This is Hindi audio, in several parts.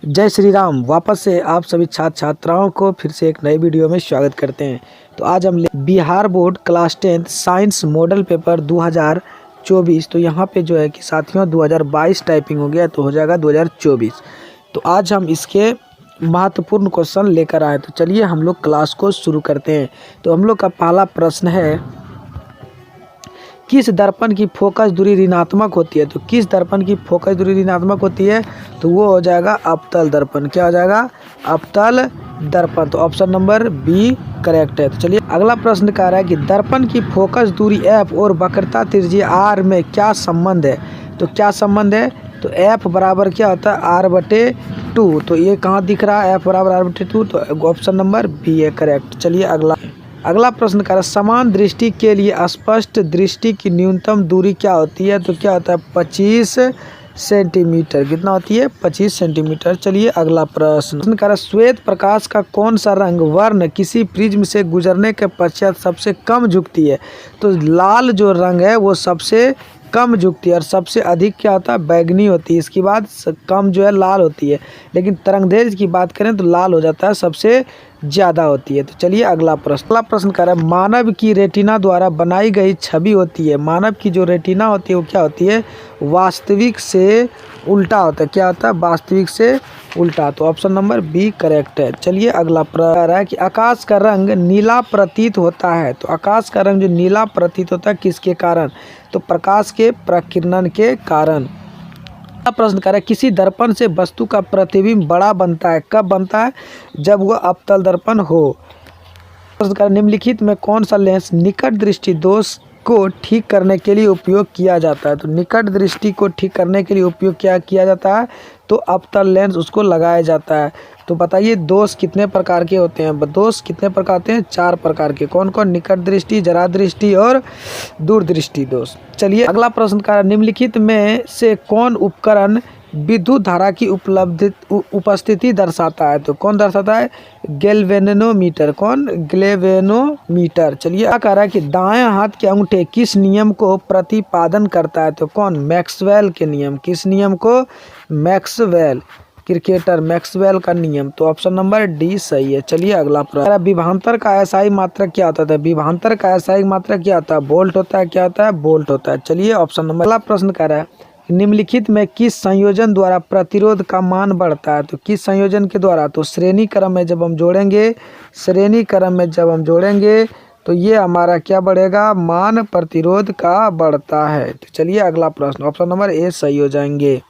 जय श्री राम। वापस से आप सभी छात्र छात्राओं को फिर से एक नई वीडियो में स्वागत करते हैं। तो आज हम Bihar board class 10 science model paper 2024। तो यहाँ पे जो है कि साथियों 2022 टाइपिंग हो गया तो हो जाएगा 2024। तो आज हम इसके महत्वपूर्ण क्वेश्चन लेकर आए। तो चलिए हम लोग क्लास को शुरू करते हैं। तो हम लोग का पहला प्रश्न है, किस दर्पण की फोकस दूरी ऋणात्मक होती है? तो किस दर्पण की फोकस दूरी ऋणात्मक होती है? तो वो हो जाएगा अवतल दर्पण। क्या हो जाएगा? अवतल दर्पण। तो ऑप्शन नंबर बी करेक्ट है। तो चलिए अगला प्रश्न कह रहा है कि दर्पण की फोकस दूरी एफ और वक्रता त्रिज्या आर में क्या संबंध है? तो क्या संबंध है? तो एफ बराबर क्या होता है? r/2। तो ये कहाँ दिख रहा है? एफ बराबर r/2। तो ऑप्शन नंबर बी है करेक्ट। चलिए अगला प्रश्न कर रहा है, समान दृष्टि के लिए स्पष्ट दृष्टि की न्यूनतम दूरी क्या होती है? तो क्या होता है? 25 सेंटीमीटर। कितना होती है? 25 सेंटीमीटर। चलिए अगला प्रश्न कर रहा है, श्वेत प्रकाश का कौन सा रंग वर्ण किसी प्रिज्म से गुजरने के पश्चात सबसे कम झुकती है? तो लाल जो रंग है वो सबसे कम झुकती है और सबसे अधिक क्या होता है? बैगनी होती है। इसके बाद कम जो है लाल होती है, लेकिन तरंगदैर्घ्य की बात करें तो लाल हो जाता है, सबसे ज़्यादा होती है। तो चलिए अगला प्रश्न कर रहा है, मानव की रेटिना द्वारा बनाई गई छवि होती है। मानव की जो रेटिना होती है वो क्या होती है? वास्तविक से उल्टा होता है। क्या होता है? वास्तविक से उल्टा। तो ऑप्शन नंबर बी करेक्ट है। चलिए अगला प्रश्न है कि आकाश का रंग नीला प्रतीत होता है। तो आकाश का रंग जो नीला प्रतीत होता है किसके कारण? तो प्रकाश के प्रकीर्णन के कारण। प्रश्न कर रहा है, किसी दर्पण से वस्तु का प्रतिबिंब बड़ा बनता है। कब बनता है? जब वह अवतल दर्पण हो। प्रश्न कर, निम्नलिखित में कौन सा लेंस निकट दृष्टि दोष को ठीक करने के लिए उपयोग किया जाता है? तो निकट दृष्टि को ठीक करने के लिए उपयोग क्या किया जाता है? तो अवतल लेंस उसको लगाया जाता है। तो बताइए दोष कितने प्रकार के होते हैं? दोष कितने प्रकार होते हैं? 4 प्रकार के। कौन कौन? निकट दृष्टि, जरा दृष्टि और दूरदृष्टि दोष। चलिए अगला प्रश्न का, निम्नलिखित में से कौन उपकरण विद्युत धारा की उपस्थिति दर्शाता है? तो कौन दर्शाता है? गैल्वेनोमीटर। कौन? गैल्वेनोमीटर। चलिए क्या कह रहा है कि दाएं हाथ के अंगूठे किस नियम को प्रतिपादन करता है? तो कौन? मैक्सवेल के नियम। किस नियम को? मैक्सवेल, क्रिकेटर मैक्सवेल का नियम। तो ऑप्शन नंबर डी सही है। चलिए अगला प्रश्न, विभवांतर का एसआई मात्रक क्या होता है? विभवांतर का एसआई मात्रक क्या होता है? वोल्ट होता है। क्या होता है? वोल्ट होता है। चलिए ऑप्शन नंबर। अगला प्रश्न कह रहा है, निम्नलिखित में किस संयोजन द्वारा प्रतिरोध का मान बढ़ता है? तो किस संयोजन के द्वारा? तो श्रेणी क्रम में जब हम जोड़ेंगे तो ये हमारा क्या बढ़ेगा? मान प्रतिरोध का बढ़ता है। तो चलिए अगला प्रश्न, ऑप्शन नंबर ए सही हो जाएंगे।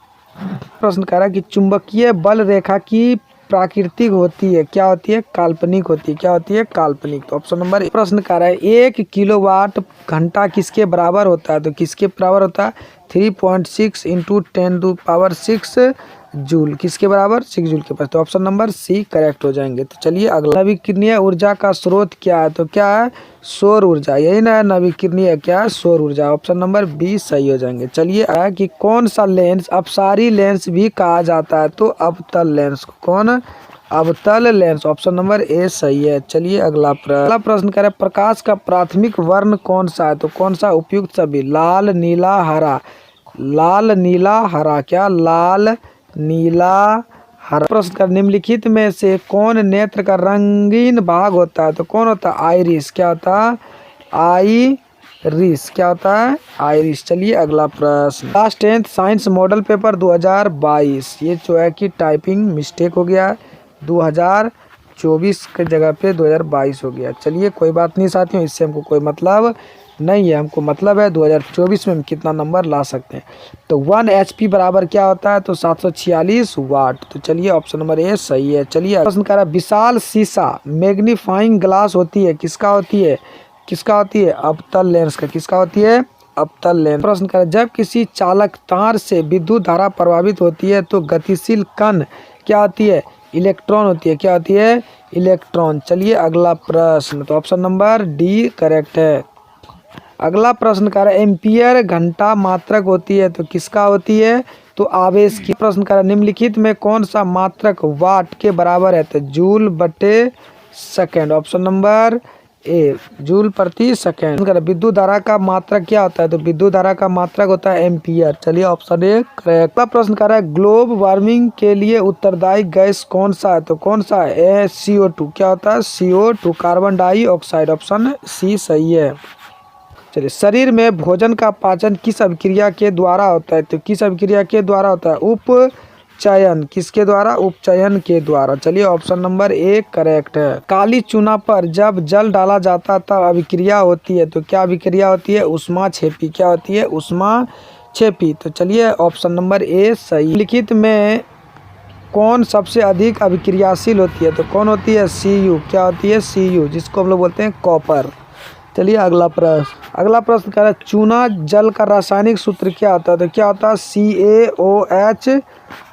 प्रश्न कह रहा है कि चुंबकीय बल रेखा की प्राकृतिक होती है। क्या होती है? काल्पनिक होती है। क्या होती है? काल्पनिक। तो ऑप्शन नंबर। प्रश्न कह रहा है 1 किलोवाट घंटा किसके बराबर होता है? तो किसके बराबर होता है? 3.6 × 10⁶ जूल। किसके बराबर? 6 जूल के पास। तो ऑप्शन नंबर सी करेक्ट हो जाएंगे। तो चलिए अगला, नवीकरणीय ऊर्जा का स्रोत क्या है? तो क्या है? सौर ऊर्जा। यही ना नवीकरणीय क्या है? सौर ऊर्जा। ऑप्शन नंबर बी सही हो जाएंगे। चलिए कि कौन सा लेंस अपसारी लेंस भी कहा जाता है? तो अवतल लेंस। कौन? अवतल लेंस। ऑप्शन नंबर ए सही है। चलिए अगला प्रश्न करें, प्रकाश का प्राथमिक वर्ण कौन सा है? तो कौन सा? उपयुक्त सभी। लाल, नीला, हरा। लाल, नीला, हरा। क्या? लाल, नीला, हरा। प्रश्न कर, निम्नलिखित में से कौन नेत्र का रंगीन भाग होता है? तो कौन होता है? आइरिस। क्या होता है? आइरिस। क्या होता है? आइरिस। चलिए अगला प्रश्न, क्लास 10 साइंस मॉडल पेपर 2022। ये जो है कि टाइपिंग मिस्टेक हो गया, 2024 की जगह पे 2022 हो गया। चलिए कोई बात नहीं साथियों, इससे हमको कोई मतलब नहीं है। हमको मतलब है 2024 में हम कितना नंबर ला सकते हैं। तो 1 HP बराबर क्या होता है? तो 746 वाट। तो चलिए ऑप्शन नंबर ए सही है। चलिए प्रश्न कर रहा है, विशाल शीशा मैग्नीफाइंग ग्लास होती है। किसका होती है? किसका होती है? अवतल लेंस का। किसका होती है? अवतल लेंस। प्रश्न कर, जब किसी चालक तार से विद्युत धारा प्रभावित होती है तो गतिशील कण क्या होती है? इलेक्ट्रॉन होती है। क्या होती है? इलेक्ट्रॉन। चलिए अगला प्रश्न, तो ऑप्शन नंबर डी करेक्ट है। अगला प्रश्न कर, एम्पियर घंटा मात्रक होती है। तो किसका होती है? तो आवेश की। प्रश्न कर, निम्नलिखित में कौन सा मात्रक वाट के बराबर है? तो जूल/सेकंड। ऑप्शन नंबर ए जूल प्रति सेकेंड। विद्युत धारा का मात्रक क्या होता है? तो विद्युत धारा का मात्रक होता है एम्पियर। चलिए ऑप्शन ए करेक्ट। अगला प्रश्न कर रहा है ग्लोब वार्मिंग के लिए उत्तरदायी गैस कौन सा है? तो कौन सा है? ए CO2। क्या होता है? CO2 carbon dioxide. Option C सही है। चलिए शरीर में भोजन का पाचन किस अभिक्रिया के द्वारा होता है? तो किस अभिक्रिया के द्वारा होता है? उपचयन। किसके द्वारा? उपचयन के द्वारा। चलिए ऑप्शन नंबर ए करेक्ट है। काली चूना पर जब जल डाला जाता है तब अभिक्रिया होती है। तो क्या अभिक्रिया होती है? ऊष्मा क्षेपी। क्या होती है? ऊष्मा क्षेपी। तो चलिए ऑप्शन नंबर ए सही। लिखित में कौन सबसे अधिक अभिक्रियाशील होती है? तो कौन होती है? Cu। क्या होती है? Cu, जिसको हम लोग बोलते हैं कॉपर। चलिए अगला प्रश्न कह रहा है चूना जल का रासायनिक सूत्र क्या होता है? तो क्या होता है? CaOH2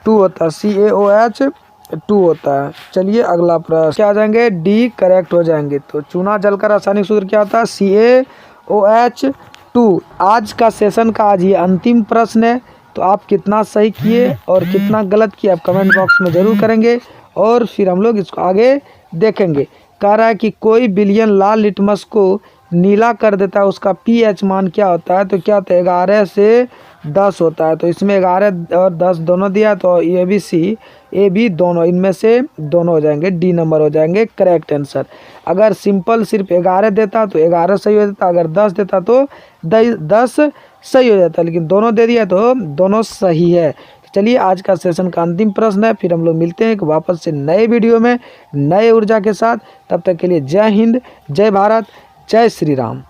होता है। CaOH2 होता है। चलिए अगला प्रश्न क्या आ जाएंगे? डी करेक्ट हो जाएंगे। तो चूना जल का रासायनिक सूत्र क्या होता है? CaOH2। आज का सेशन का आज ये अंतिम प्रश्न है। तो आप कितना सही किए और कितना गलत किए आप कमेंट बॉक्स में ज़रूर करेंगे और फिर हम लोग इसको आगे देखेंगे। कह रहा है कि कोई बिलियन लाल लिटमस को नीला कर देता है, उसका pH मान क्या होता है? तो क्या होता है? 11 से 10 होता है। तो इसमें 11 और 10 दोनों दिया है, तो A B C A B दोनों इनमें से दोनों हो जाएंगे, डी नंबर हो जाएंगे करेक्ट आंसर। अगर सिंपल सिर्फ 11 देता तो 11 सही हो जाता, अगर 10 देता तो 10 सही हो जाता, लेकिन दोनों दे दिया तो दोनों सही है। चलिए आज का सेशन का अंतिम प्रश्न है, फिर हम लोग मिलते हैं वापस से नए वीडियो में नए ऊर्जा के साथ। तब तक के लिए जय हिंद, जय भारत, जय श्री राम।